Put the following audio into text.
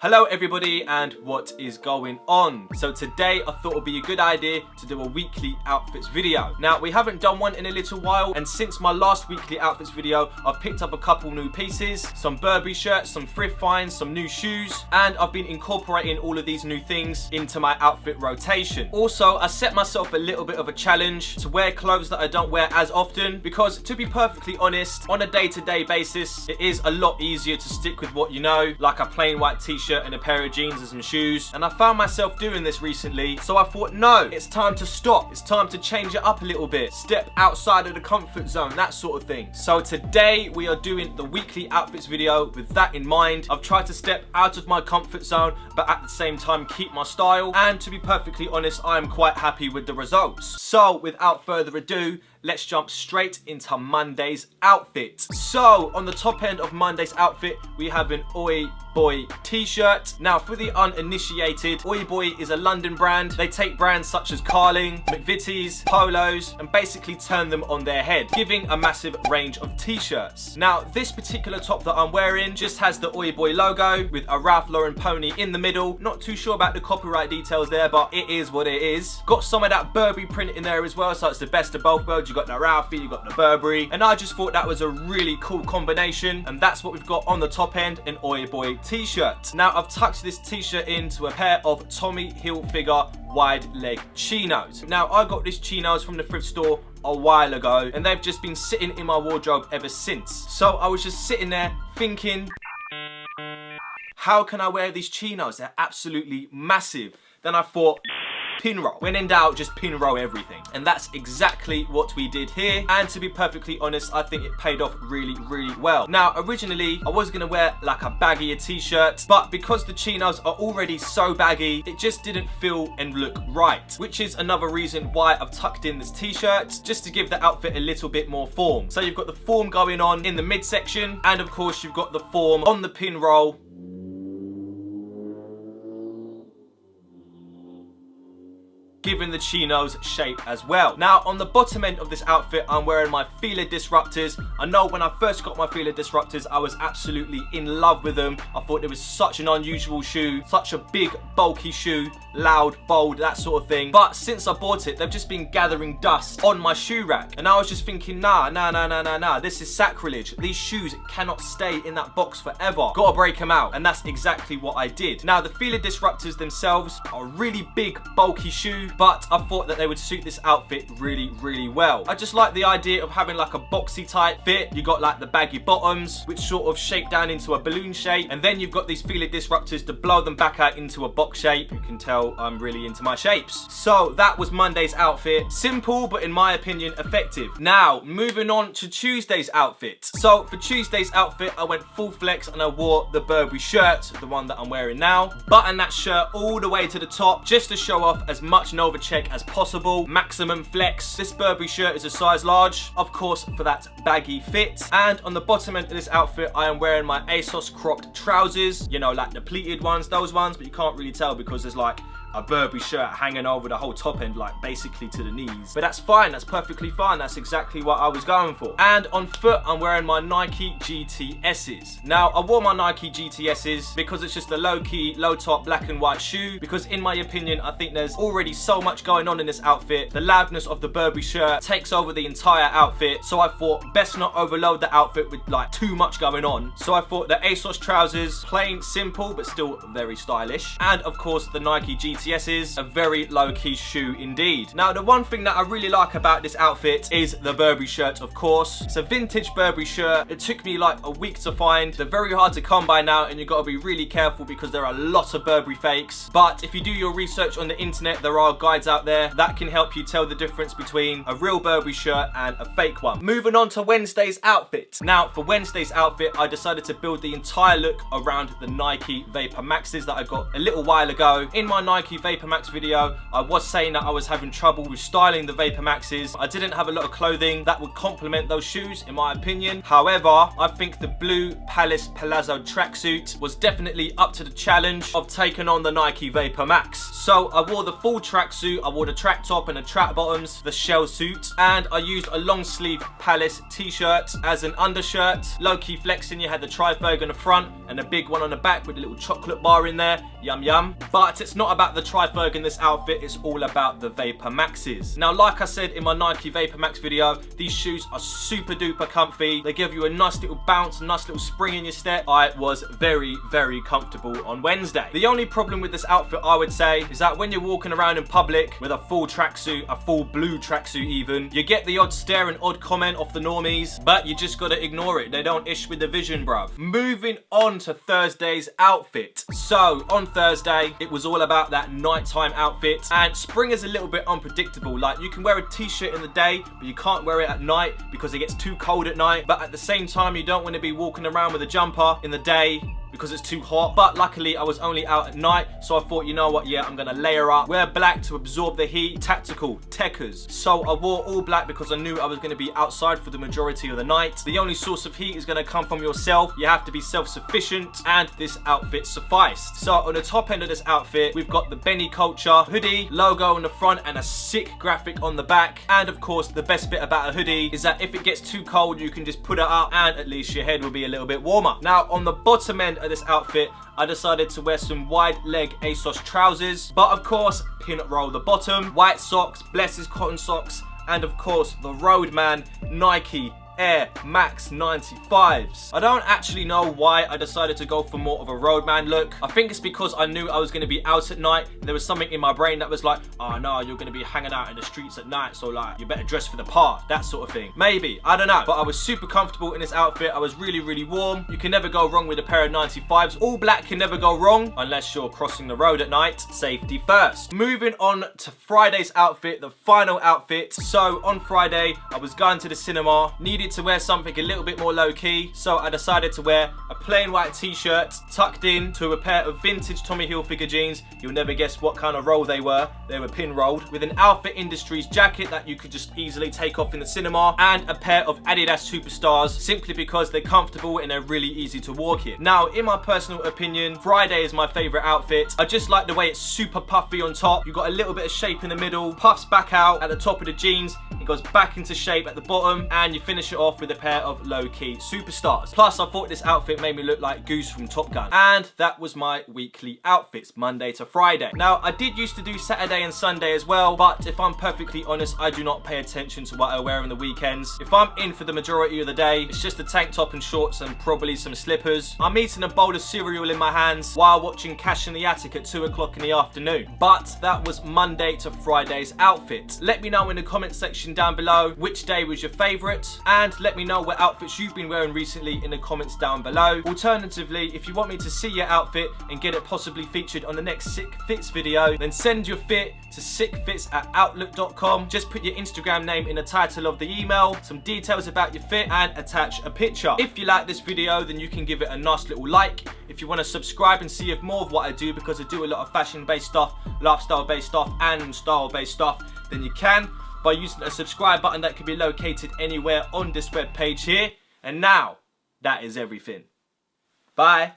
Hello everybody, and what is going on? So today I thought it would be a good idea to do a weekly outfits video. Now we haven't done one in a little while, and since my last weekly outfits video I've picked up a couple new pieces, some Burberry shirts, some thrift finds, some new shoes, and I've been incorporating all of these new things into my outfit rotation. Also, I set myself a little bit of a challenge to wear clothes that I don't wear as often, because to be perfectly honest, on a day-to-day basis it is a lot easier to stick with what you know, like a plain white t-shirt and a pair of jeans and some shoes. And I found myself doing this recently, so I thought, no, it's time to stop. It's time to change it up a little bit, step outside of the comfort zone, that sort of thing. So today we are doing the weekly outfits video with that in mind. I've tried to step out of my comfort zone, but at the same time keep my style, and to be perfectly honest, I am quite happy with the results. So without further ado, let's jump straight into Monday's outfit. So on the top end of Monday's outfit, we have an Oi Boy t-shirt. Now for the uninitiated, Oi Boy is a London brand. They take brands such as Carling, McVitie's, Polos, and basically turn them on their head, giving a massive range of t-shirts. Now this particular top that I'm wearing just has the Oi Boy logo with a Ralph Lauren pony in the middle. Not too sure about the copyright details there, but it is what it is. Got some of that Burberry print in there as well, so it's the best of both worlds. You got the Ralphie, you got the Burberry, and I just thought that was a really cool combination, and that's what we've got on the top end, an Oi Boy t-shirt. Now I've tucked this t-shirt into a pair of Tommy Hilfiger wide leg chinos. Now I got these chinos from the thrift store a while ago, and they've just been sitting in my wardrobe ever since. So I was just sitting there thinking, how can I wear these chinos? They're absolutely massive. Then I thought, pin roll. When in doubt, just pin roll everything. And that's exactly what we did here. And to be perfectly honest, I think it paid off really, really well. Now, originally, I was gonna wear like a baggier t-shirt, but because the chinos are already so baggy, it just didn't feel and look right. Which is another reason why I've tucked in this t-shirt, just to give the outfit a little bit more form. So you've got the form going on in the midsection, and of course you've got the form on the pin roll, giving the chinos shape as well. Now on the bottom end of this outfit, I'm wearing my Fila disruptors. I know when I first got my Fila disruptors, I was absolutely in love with them. I thought it was such an unusual shoe, such a big bulky shoe, loud, bold, that sort of thing. But since I bought it, they've just been gathering dust on my shoe rack, and I was just thinking, nah, this is sacrilege. These shoes cannot stay in that box forever. Gotta break them out, and that's exactly what I did. Now the Fila disruptors themselves are a really big bulky shoe, but I thought that they would suit this outfit really, really well. I just like the idea of having like a boxy type fit. You got like the baggy bottoms, which sort of shape down into a balloon shape, and then you've got these Fila disruptors to blow them back out into a box shape. You can tell I'm really into my shapes. So that was Monday's outfit. Simple, but in my opinion, effective. Now, moving on to Tuesday's outfit. So for Tuesday's outfit, I went full flex and I wore the Burberry shirt, the one that I'm wearing now. Button that shirt all the way to the top, just to show off as much Nova check as possible. Maximum flex. This Burberry shirt is a size large, of course, for that baggy fit. And on the bottom end of this outfit, I am wearing my asos cropped trousers, you know, like the pleated ones, those ones, but you can't really tell because there's like a Burberry shirt hanging over the whole top end, like basically to the knees. But that's fine, that's perfectly fine. That's exactly what I was going for. And on foot, I'm wearing my Nike GTS's. Now, I wore my Nike GTS's because it's just a low-key, low-top black and white shoe, because in my opinion, I think there's already so much going on in this outfit. The loudness of the Burberry shirt takes over the entire outfit, so I thought best not overload the outfit with like too much going on. So I thought the ASOS trousers, plain, simple, but still very stylish. And of course, the Nike GTS's, a very low-key shoe indeed. Now, the one thing that I really like about this outfit is the Burberry shirt, of course. It's a vintage Burberry shirt. It took me like a week to find. They're very hard to come by now, and you've got to be really careful because there are a lot of Burberry fakes. But if you do your research on the internet, there are guides out there that can help you tell the difference between a real Burberry shirt and a fake one. Moving on to Wednesday's outfit. Now, for Wednesday's outfit, I decided to build the entire look around the Nike VaporMaxes that I got a little while ago. In my Nike Nike VaporMax video, I was saying that I was having trouble with styling the VaporMaxes. I didn't have a lot of clothing that would complement those shoes, in my opinion. However, I think the blue Palace Palazzo tracksuit was definitely up to the challenge of taking on the Nike VaporMax. So I wore the full tracksuit, I wore the track top and the track bottoms, the shell suit, and I used a long sleeve Palace t-shirt as an undershirt. Low-key flexing, you had the trifog on the front and a big one on the back with a little chocolate bar in there. Yum yum. But it's not about the trifog in this outfit, it's all about the VaporMaxes. Now, like I said in my Nike VaporMax video, these shoes are super duper comfy. They give you a nice little bounce, a nice little spring in your step. I was very, very comfortable on Wednesday. The only problem with this outfit, I would say, is that when you're walking around in public with a full tracksuit, a full blue tracksuit even, you get the odd stare and odd comment off the normies, but you just gotta ignore it. They don't ish with the vision, bruv. Moving on to Thursday's outfit. So on Thursday, it was all about that nighttime outfit, and spring is a little bit unpredictable. Like, you can wear a t-shirt in the day, but you can't wear it at night because it gets too cold at night. But at the same time, you don't want to be walking around with a jumper in the day because it's too hot. But luckily I was only out at night, so I thought, you know what, yeah, I'm gonna layer up, wear black to absorb the heat, tactical, techers. So I wore all black because I knew I was gonna be outside for the majority of the night. The only source of heat is gonna come from yourself. You have to be self-sufficient, and this outfit sufficed. So on the top end of this outfit, we've got the Bene culture hoodie, logo on the front and a sick graphic on the back. And of course, the best bit about a hoodie is that if it gets too cold, you can just put it up and at least your head will be a little bit warmer. Now on the bottom end of this outfit, I decided to wear some wide leg ASOS trousers, but of course pin roll the bottom, white socks, Bless's cotton socks, and of course the Roadman Nike Air Max 95s. I don't actually know why I decided to go for more of a roadman look. I think it's because I knew I was going to be out at night. There was something in my brain that was like, oh no, you're going to be hanging out in the streets at night, so like, you better dress for the part, that sort of thing. Maybe, I don't know. But I was super comfortable in this outfit. I was really, really warm. You can never go wrong with a pair of 95s. All black can never go wrong unless you're crossing the road at night. Safety first. Moving on to Friday's outfit, the final outfit. So on Friday, I was going to the cinema, needed to wear something a little bit more low-key, so I decided to wear a plain white t-shirt tucked in to a pair of vintage Tommy Hilfiger jeans. You'll never guess what kind of roll they were. They were pin rolled, with an Outfit Industries jacket that you could just easily take off in the cinema, and a pair of Adidas Superstars, simply because they're comfortable and they're really easy to walk in. Now, in my personal opinion, Friday is my favorite outfit. I just like the way it's super puffy on top. You've got a little bit of shape in the middle, puffs back out at the top of the jeans, it goes back into shape at the bottom, and you finish it off with a pair of low-key Superstars. Plus, I thought this outfit made me look like Goose from Top Gun. And that was my weekly outfits, Monday to Friday. Now, I did used to do Saturday and Sunday as well, but if I'm perfectly honest, I do not pay attention to what I wear on the weekends. If I'm in for the majority of the day, it's just a tank top and shorts and probably some slippers. I'm eating a bowl of cereal in my hands while watching Cash in the Attic at 2 o'clock in the afternoon. But that was Monday to Friday's outfit. Let me know in the comment section down below which day was your favorite, and let me know what outfits you've been wearing recently in the comments down below. Alternatively, if you want me to see your outfit and get it possibly featured on the next Sick Fits video, then send your fit to sickfits@outlook.com. Just put your Instagram name in the title of the email, some details about your fit, and attach a picture. If you like this video, then you can give it a nice little like. If you want to subscribe and see more of what I do, because I do a lot of fashion-based stuff, lifestyle-based stuff, and style-based stuff, then you can by using a subscribe button that can be located anywhere on this web page here. And now, that is everything. Bye.